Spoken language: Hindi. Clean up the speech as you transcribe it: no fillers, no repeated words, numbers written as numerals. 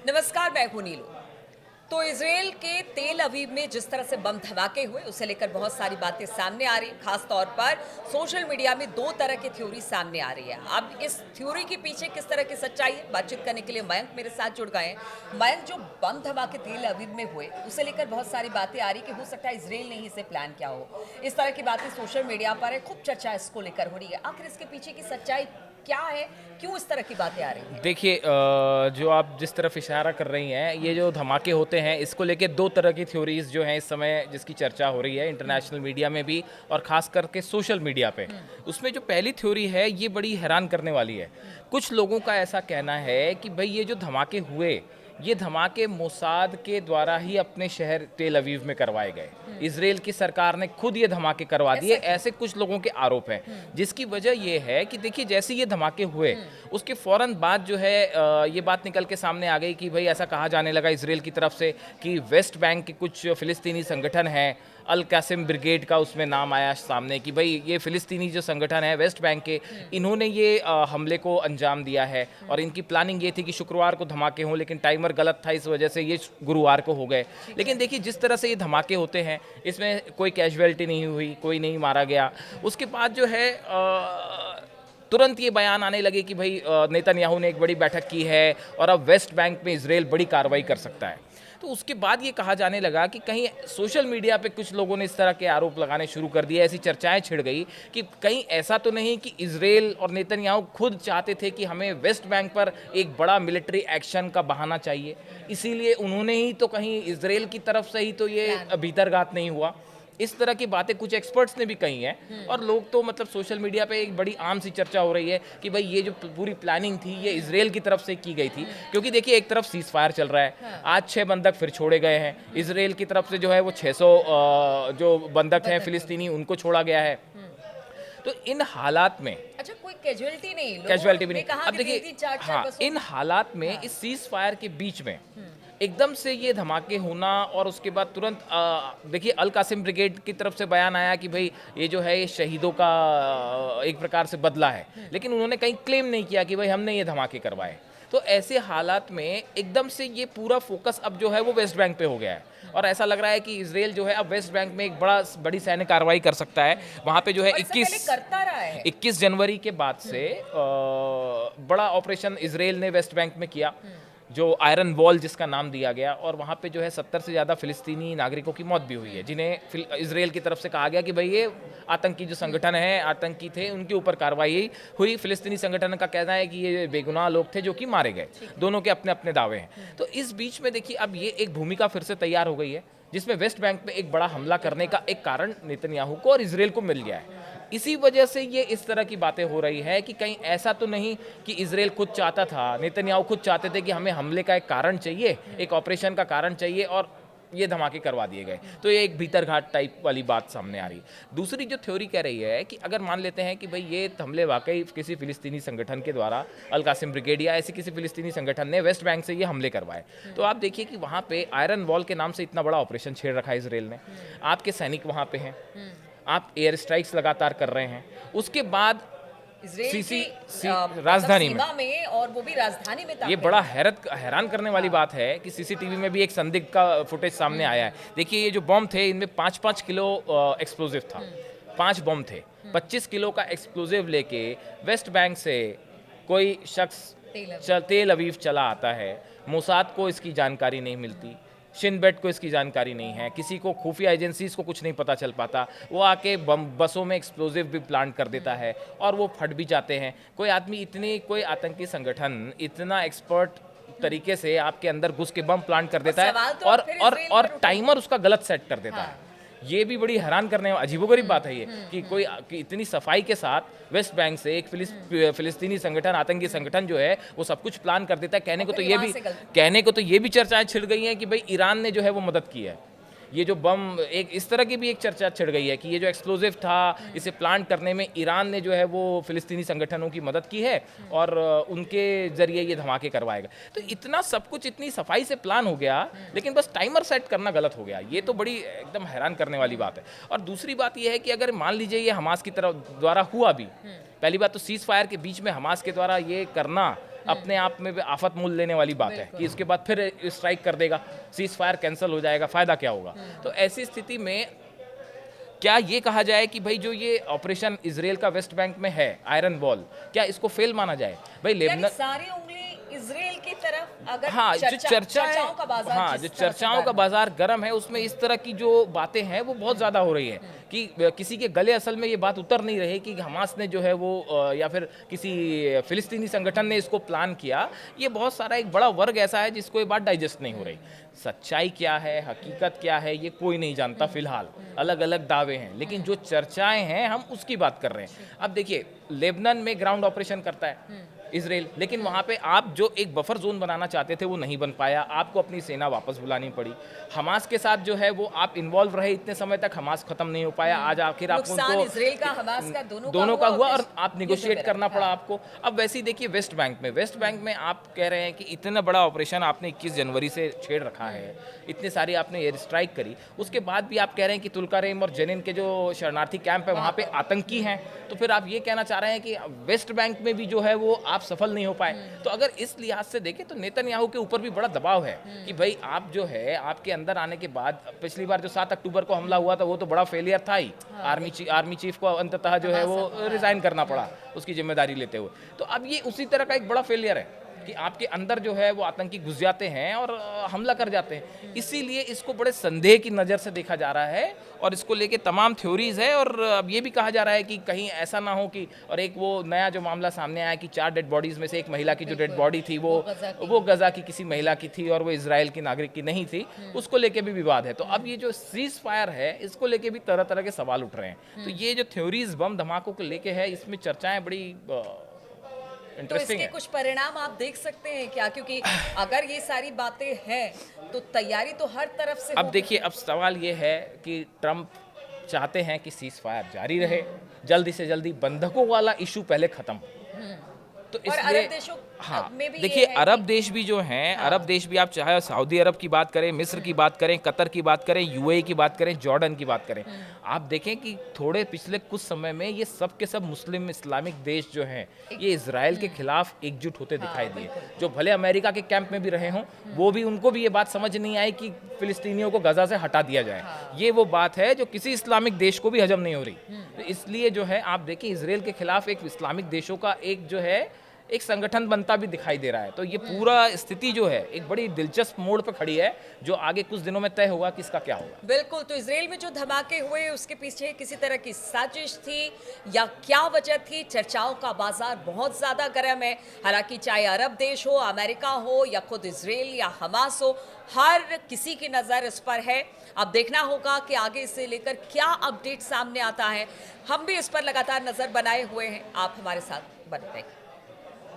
नमस्कार, मैं हूं नीलू। तो इसराइल के तेल अवीव में जिस तरह से बम धमाके हुए उसे लेकर बहुत सारी बातें सामने आ रही, खास तौर पर सोशल मीडिया में दो तरह की थ्योरी सामने आ रही है। अब इस थ्योरी के पीछे किस तरह की सच्चाई है, बातचीत करने के लिए मयंक मेरे साथ जुड़ गए हैं। मयंक, जो बम धमाके तेल अवीव में हुए उसे लेकर बहुत सारी बातें आ रही कि हो सकता है इसराइल ने ही इसे प्लान किया हो। इस तरह की बातें सोशल मीडिया पर है, खूब चर्चा इसको लेकर हो रही है। आखिर इसके पीछे की सच्चाई क्या है, क्यों इस तरह की बातें आ रही हैं? देखिए जो आप जिस तरफ इशारा कर रही हैं, ये जो धमाके होते हैं इसको लेके दो तरह की थ्योरीज जो हैं इस समय जिसकी चर्चा हो रही है इंटरनेशनल मीडिया में भी और ख़ास करके सोशल मीडिया पे। उसमें जो पहली थ्योरी है ये बड़ी हैरान करने वाली है। कुछ लोगों का ऐसा कहना है कि भाई ये जो धमाके हुए, ये धमाके मोसाद के द्वारा ही अपने शहर तेल अवीव में करवाए गए। इसराइल की सरकार ने खुद ये धमाके करवा दिए, ऐसा क्यों? ऐसे कुछ लोगों के आरोप हैं। जिसकी वजह ये है कि देखिए जैसे ये धमाके हुए उसके फ़ौरन बाद जो है ये बात निकल के सामने आ गई कि भाई ऐसा कहा जाने लगा इसराइल की तरफ से कि वेस्ट बैंक के कुछ फ़िलिस्तीनी संगठन हैं, अल कासिम ब्रिगेड का उसमें नाम आया सामने कि भाई ये फ़िलिस्तीनी जो संगठन है वेस्ट बैंक के, इन्होंने ये हमले को अंजाम दिया है और इनकी प्लानिंग ये थी कि शुक्रवार को धमाके हों, लेकिन टाइमर गलत था, इस वजह से ये गुरुवार को हो गए। लेकिन देखिए जिस तरह से ये धमाके होते हैं इसमें कोई कैजुअलिटी नहीं हुई, कोई नहीं मारा गया। उसके बाद जो है तुरंत ये बयान आने लगे कि भाई नेतन्याहू ने एक बड़ी बैठक की है और अब वेस्ट बैंक में इसराइल बड़ी कार्रवाई कर सकता है। तो उसके बाद ये कहा जाने लगा कि कहीं सोशल मीडिया पे कुछ लोगों ने इस तरह के आरोप लगाने शुरू कर दिए, ऐसी चर्चाएं छिड़ गई कि कहीं ऐसा तो नहीं कि इसराइल और नेतन्याहू खुद चाहते थे कि हमें वेस्ट बैंक पर एक बड़ा मिलिट्री एक्शन का बहाना चाहिए, इसीलिए उन्होंने ही तो कहीं इसराइल की तरफ से ही तो ये भीतरघात नहीं हुआ। इस तरह की बातें कुछ एक्सपर्ट्स ने भी कही हैं और लोग तो मतलब सोशल मीडिया पे एक बड़ी आम सी चर्चा हो रही है कि भाई ये जो पूरी प्लानिंग थी ये इसराइल की तरफ से की गई थी, क्योंकि देखिए एक तरफ सीज फायर चल रहा है, आज 6 बंधक फिर छोड़े गए हैं। इसराइल की तरफ से जो है वो 600 जो बंधक हैं फिलिस्तीनी उनको छोड़ा गया है। तो इन हालात में अच्छा, कोई कैजुअलिटी नहीं, कैजुअलिटी भी लोगों ने नहीं, कहा अब कि देखिए 3-3 4-4 हाँ, बसों इन हालात में हाँ। इस सीज फायर के बीच में एकदम से ये धमाके होना और उसके बाद तुरंत देखिए अल कासिम ब्रिगेड की तरफ से बयान आया कि भाई ये जो है ये शहीदों का एक प्रकार से बदला है, लेकिन उन्होंने कहीं क्लेम नहीं किया कि भाई हमने ये धमाके करवाए। तो ऐसे हालात में एकदम से ये पूरा फोकस अब जो है वो वेस्ट बैंक पे हो गया है और ऐसा लग रहा है कि इसराइल जो है अब वेस्ट बैंक में एक बड़ी सैन्य कार्रवाई कर सकता है। वहाँ पे जो है और इससे पहले करता रहा है। 21 जनवरी के बाद से बड़ा ऑपरेशन इसराइल ने वेस्ट बैंक में किया, जो आयरन वॉल जिसका नाम दिया गया, और वहाँ पे जो है 70 से ज़्यादा फिलिस्तीनी नागरिकों की मौत भी हुई है, जिन्हें इसराइल की तरफ से कहा गया कि भाई ये आतंकी जो संगठन है, आतंकी थे, उनके ऊपर कार्रवाई हुई। फिलिस्तीनी संगठन का कहना है कि ये बेगुनाह लोग थे जो कि मारे गए। दोनों के अपने अपने दावे हैं। तो इस बीच में देखिए अब ये एक भूमिका फिर से तैयार हो गई है जिसमें वेस्ट बैंक में एक बड़ा हमला करने का एक कारण नेतन्याहू को और इसराइल को मिल गया है। इसी वजह से ये इस तरह की बातें हो रही है कि कहीं ऐसा तो नहीं कि इसराइल खुद चाहता था, नेतन्याहू खुद चाहते थे कि हमें हमले का एक कारण चाहिए, एक ऑपरेशन का कारण चाहिए और ये धमाके करवा दिए गए। तो ये एक भीतरघात टाइप वाली बात सामने आ रही है। दूसरी जो थ्योरी कह रही है कि अगर मान लेते हैं कि भाई ये हमले वाकई किसी फिलिस्तीनी संगठन के द्वारा, अल कासिम ब्रिगेड या ऐसे किसी फिलिस्तीनी संगठन ने वेस्ट बैंक से ये हमले करवाए, तो आप देखिए कि वहाँ पे आयरन वॉल के नाम से इतना बड़ा ऑपरेशन छेड़ रखा है इसराइल ने। आपके सैनिक वहाँ पे हैं, आप एयर स्ट्राइक्स लगातार कर रहे हैं, उसके बाद इसराइल सीसी की राजधानी में, सीमा में, और वो भी राजधानी में ये ताकत बड़ा है। हैरान करने वाली बात है कि सीसीटीवी में भी एक संदिग्ध का फुटेज सामने आया है। देखिए ये जो बम थे इनमें 5-5 किलो एक्सप्लोजिव था, 5 बम थे। 25 किलो का एक्सप्लोजिव लेके वेस्ट बैंक से कोई शख्स तेल अवीव चला आता है, मोसाद को इसकी जानकारी नहीं मिलती, शिनबेट को इसकी जानकारी नहीं है, किसी को खुफिया एजेंसीज को कुछ नहीं पता चल पाता, वो आके बसों में एक्सप्लोजिव भी प्लांट कर देता है और वो फट भी जाते हैं। कोई आदमी कोई आतंकी संगठन इतना एक्सपर्ट तरीके से आपके अंदर घुस के बम प्लांट कर देता सवाल है तो और फिर और इसराइल और पर उठा। टाइमर उसका गलत सेट कर देता हाँ। है। ये भी बड़ी हैरान करने अजीबोगरीब बात है ये कि कोई कि इतनी सफाई के साथ वेस्ट बैंक से एक फिलिस्तीनी संगठन, आतंकी संगठन जो है वो सब कुछ प्लान कर देता है। कहने को तो ये भी चर्चाएं छिड़ गई हैं कि भाई ईरान ने जो है वो मदद की है। ये जो बम, एक इस तरह की भी एक चर्चा छिड़ गई है कि ये जो एक्सप्लोजिव था इसे प्लांट करने में ईरान ने जो है वो फिलिस्तीनी संगठनों की मदद की है और उनके जरिए ये धमाके करवाएगा। तो इतना सब कुछ इतनी सफाई से प्लान हो गया, लेकिन बस टाइमर सेट करना गलत हो गया। ये तो बड़ी एकदम हैरान करने वाली बात है। और दूसरी बात ये है कि अगर मान लीजिए ये हमास की तरफ द्वारा हुआ भी, पहली बात तो सीज फायर के बीच में हमास के द्वारा ये करना अपने आप में भी आफत मोल लेने वाली बात है कि इसके बाद फिर स्ट्राइक कर देगा, सीज फायर कैंसिल हो जाएगा, फायदा क्या होगा। तो ऐसी स्थिति में क्या ये कहा जाए कि भाई जो ये ऑपरेशन इजराइल का वेस्ट बैंक में है, आयरन वॉल, क्या इसको फेल माना जाए? भाई यानी लेबनान, सारी उंगली इजराइल की तरफ, अगर हाँ जो चर्चा है, चर्चाओं का बाजार हाँ जिस जो तरह से चर्चाओं का गर्म है। बाजार गर्म है, उसमें इस तरह की जो बातें हैं वो बहुत ज़्यादा हो रही है कि किसी के गले असल में ये बात उतर नहीं रही कि हमास ने जो है वो या फिर किसी फिलिस्तीनी संगठन ने इसको प्लान किया। ये बहुत सारा एक बड़ा वर्ग ऐसा है जिसको ये बात डाइजेस्ट नहीं हो रही। सच्चाई क्या है, हकीकत क्या है, ये कोई नहीं जानता फिलहाल, अलग अलग दावे हैं, लेकिन जो चर्चाएं हैं हम उसकी बात कर रहे हैं। अब देखिए, लेबनान में ग्राउंड ऑपरेशन करता है इजराइल, लेकिन वहाँ पे आप जो एक बफर जोन बनाना चाहते थे वो नहीं बन पाया, आपको अपनी सेना वापस बुलानी पड़ी। हमास के साथ जो है वो आप इन्वॉल्व रहे इतने समय तक, हमास खत्म नहीं हो पाया, आज आखिर आप नुकसान उनको इजराइल का, हमास का, दोनों का हुआ और फिर आप युद्ध निगोशिएट में करना रहा। पड़ा आपको। अब वैसे ही देखिए वेस्ट बैंक में आप कह रहे हैं कि इतना बड़ा ऑपरेशन आपने 21 जनवरी से छेड़ रखा है, इतने सारी आपने एयर स्ट्राइक करी, उसके बाद भी आप कह रहे हैं कि तुल्कारेम और जेनिन के जो शरणार्थी कैंप है वहाँ पे आतंकी हैं, तो फिर आप ये कहना चाह रहे हैं कि वेस्ट बैंक में भी जो है वो आप सफल नहीं हो पाए। तो अगर इस लिहाज से देखें तो नेतन्याहू के ऊपर भी बड़ा दबाव है कि भाई आप जो है, आपके अंदर आने के बाद पिछली बार जो 7 अक्टूबर को हमला हुआ था वो तो बड़ा फेलियर था ही, आर्मी चीफ को अंततः जो है वो रिजाइन करना पड़ा उसकी जिम्मेदारी लेते हुए। तो अब ये उसी तरह का एक बड़ा फेलियर है कि आपके अंदर जो है वो आतंकी घुस जाते हैं और हमला कर जाते हैं। इसीलिए इसको बड़े संदेह की नज़र से देखा जा रहा है और इसको लेके तमाम थ्योरीज है। और अब ये भी कहा जा रहा है कि कहीं ऐसा ना हो कि, और एक वो नया जो मामला सामने आया कि 4 डेड बॉडीज में से एक महिला की जो डेड बॉडी थी वो गजा की किसी महिला की थी और वो इजराइल की नागरिक की नहीं थी, उसको लेके भी विवाद है। तो अब ये जो सीज फायर है इसको लेके भी तरह तरह के सवाल उठ रहे हैं। तो ये जो थ्योरीज बम धमाकों को लेके है, इसमें चर्चाएं बड़ी तो इसके कुछ परिणाम आप देख सकते हैं क्या? क्योंकि अगर ये सारी बातें हैं तो तैयारी तो हर तरफ से अब देखिए, अब सवाल ये है कि ट्रम्प चाहते हैं कि सीज फायर जारी रहे, जल्दी से जल्दी बंधकों वाला इशू पहले खत्म। तो और इसलिए अरब देशों हाँ, में भी देखिए ये है अरब कि- देश भी जो हैं, अरब देश भी आप चाहे सऊदी अरब की बात करें, मिस्र की बात करें, कतर की बात करें, यूएई की बात करें, जॉर्डन की बात करें, आप देखें कि थोड़े पिछले कुछ समय में ये सब के सब मुस्लिम इस्लामिक देश जो हैं ये इजराइल के खिलाफ एकजुट होते दिखाई दिए। जो भले अमेरिका के कैंप में भी रहे हों, वो भी, उनको भी ये बात समझ नहीं आई कि फिलिस्तीनियों को गजा से हटा दिया जाए। ये वो बात है जो किसी इस्लामिक देश को भी हजम नहीं हो रही। तो इसलिए जो है आप देखिए इजराइल के खिलाफ एक इस्लामिक देशों का एक जो है एक संगठन बनता भी दिखाई दे रहा है। तो ये पूरा स्थिति जो है एक बड़ी दिलचस्प मोड़ पर खड़ी है, जो आगे कुछ दिनों में तय होगा कि इसका क्या होगा। बिल्कुल। तो इजराइल में जो धमाके हुए उसके पीछे किसी तरह की साजिश थी या क्या वजह थी? चर्चाओं का बाजार बहुत ज्यादा गर्म है। हालांकि चाहे अरब देश हो, अमेरिका हो या खुद इजराइल या हमास हो, हर किसी की नज़र इस पर है। अब देखना होगा कि आगे इसे लेकर क्या अपडेट सामने आता है। हम भी इस पर लगातार नजर बनाए हुए हैं। आप हमारे साथ बने रहें।